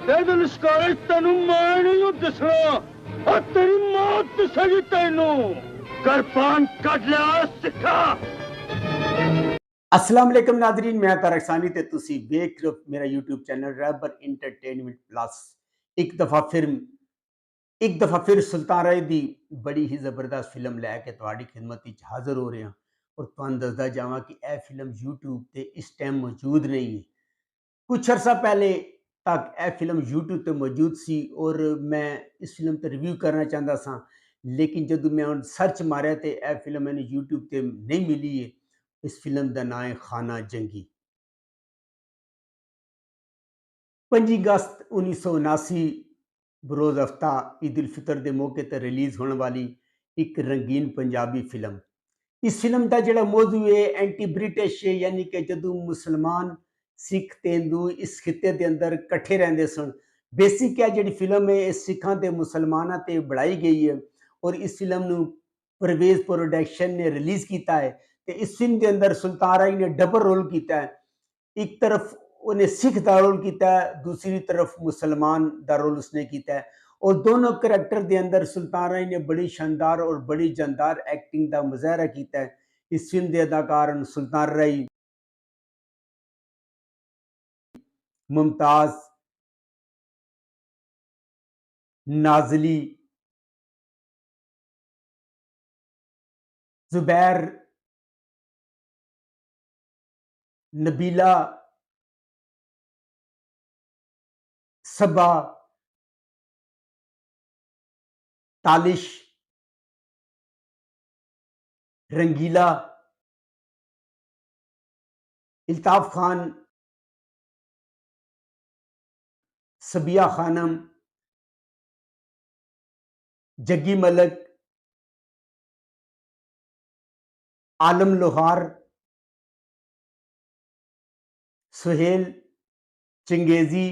ਇਹਦੇ ਲਿਸ਼ਕਾਰੇ ਤੈਨੂੰ ਮੈਂ ਨਹੀਂ ਦੱਸਣਾ ਆ ਤੇਰੀ ਮੌਤ ਸਹੀ ਤੈਨੂੰ ਕਿਰਪਾਨ ਕੱਢ ਲਿਆ ਸਿੱਖਾ। अस्सलाम वालेकुम नादरीन, मैं तारक सानी ते तुसी देख रहे हो मेरा यूट्यूब चैनल रैबर इंटरटेनमेंट प्लस। एक दफ़ा फिर सुल्तान राय दी बड़ी ही ज़बरदस्त फिल्म लैके तुहाडी खिदमत विच हाज़र हो रहे हैं और तुहानूं दसदा जावां कि यह फिल्म यूट्यूब ते इस टाइम मौजूद नहीं है। कुछ अरसा पहले तक यह फिल्म यूट्यूब ते मौजूद सी और मैं इस फिल्म ते रिव्यू करना चाहता सा, लेकिन जदों मैं हुण सर्च मारिया ते यह फिल्म मैनूं यूट्यूब ते नहीं मिली है। इस फिल्म का नाम है खाना जंगी। 5 अगस्त 1979 बरोज़ हफ्ता ईद उल फितर के मौके पर रिलीज़ होने वाली एक रंगीन पंजाबी फिल्म। इस फिल्म का जोड़ा मौजू है एंटी ब्रिटिश है, यानी कि जदों मुसलमान सिख ते हिंदू इस खिते के अंदर कट्ठे रहंदे सन। बेसिक है जी फिल्म है सिखां ते मुसलमानां ते बनाई गई है और इस फिल्म नूं परवेज़ प्रोडक्शन ने रिलीज़ किया है। इस फिल्म के अंदर सुल्तान राय ने डबल रोल किया है। एक तरफ उन्हें सिख का रोल किया है, दूसरी तरफ मुसलमान का रोल उसने किया है और दोनों करैक्टर के अंदर सुल्तान राय ने बड़ी शानदार और बड़ी जानदार एक्टिंग का मुजाहरा किया है। इस फिल्म के अदाकार सुल्तान राय, मुमताज, नाजली, जुबैर, नबीला, सबा, तालिश, रंगीला, इल्ताफ खान, सबिया खानम, जग्गी मलक, आलम लोहार, सुहेल चंगेजी,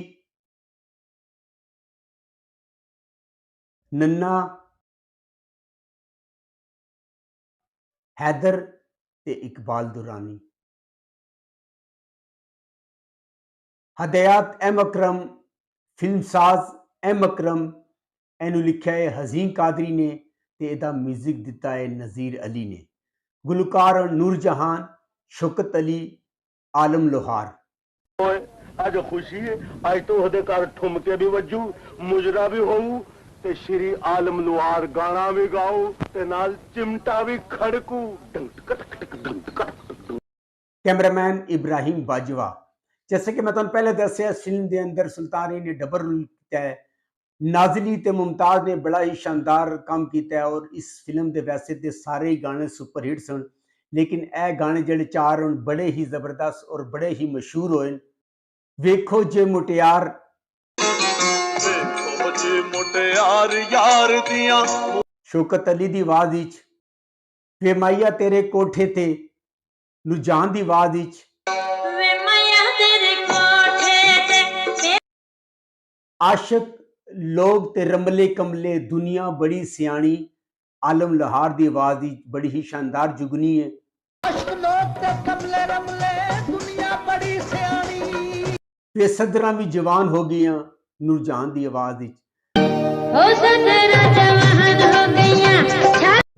नन्ना, हैदर ते इकबाल दुरानी। हदायत एम अकरम, फिल्मसाज एम अकरम, एनू लिखा है हजीन कादरी ने ते एदा म्यूजिक दिता है नज़ीर अली ने। गुलकार नूरजहान, शौकत अली, आलम लोहार। अज खुशी है, अज तो ओहदे घर ठुमके भी वजू, मुजरा भी होऊ ते श्री आलम लोहार गाना भी गाओ ते नाल चिमटा भी खड़कू। कैमरामैन इब्राहिम बाजवा। जैसे कि मैं तुहानूं पहले दस्सिया, फिल्म के अंदर सुल्तान राय ने डबल रोल किया है। नाजली ते मुमताज ने बड़ा ही शानदार काम किया है और इस फिल्म के वैसे तो सारे ही गाने सुपरहिट सन, लेकिन यह गाने जिहड़े चार होण बड़े ही जबरदस्त और बड़े ही मशहूर होए। वेखो जे मुटियार, शौकत अली दी आवाज विच, वे माइया तेरे कोठे ते, नूरजहान दी आवाज विच, आशिक लोग ते रमले कमले दुनिया बड़ी सियाणी, आलम लोहार दी आवाज विच बड़ी ही शानदार जुगनी है। आशिक लोग ते कमले रमले दुनिया बड़ी सियाणी, वे सदरा भी जवान हो गई, नूरजहान दी आवाज विच।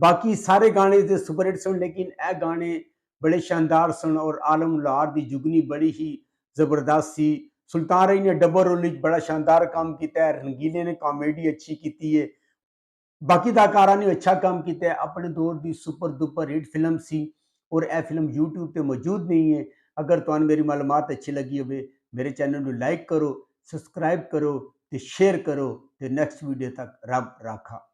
बाकी सारे गाने दे सुपरहिट सन, लेकिन यह गाने बड़े शानदार सन और आलम लोहार दी जुगनी बड़ी ही जबरदस्त सी। सुल्तान राय ने डबल रोल विच बड़ा शानदार काम किया है। रंगीले ने कॉमेडी अच्छी की है, बाकी अदाकारा ने अच्छा काम किया है। अपने दौर की सुपर डुपर हिट फिल्म सी और यह फिल्म यूट्यूब पर मौजूद नहीं है। अगर तुहानूं मेरी मालूमात अच्छी लगी हो, मेरे चैनल को लाइक करो, सब्सक्राइब करो, शेयर करो। नेक्स्ट वीडियो तक रब राखा।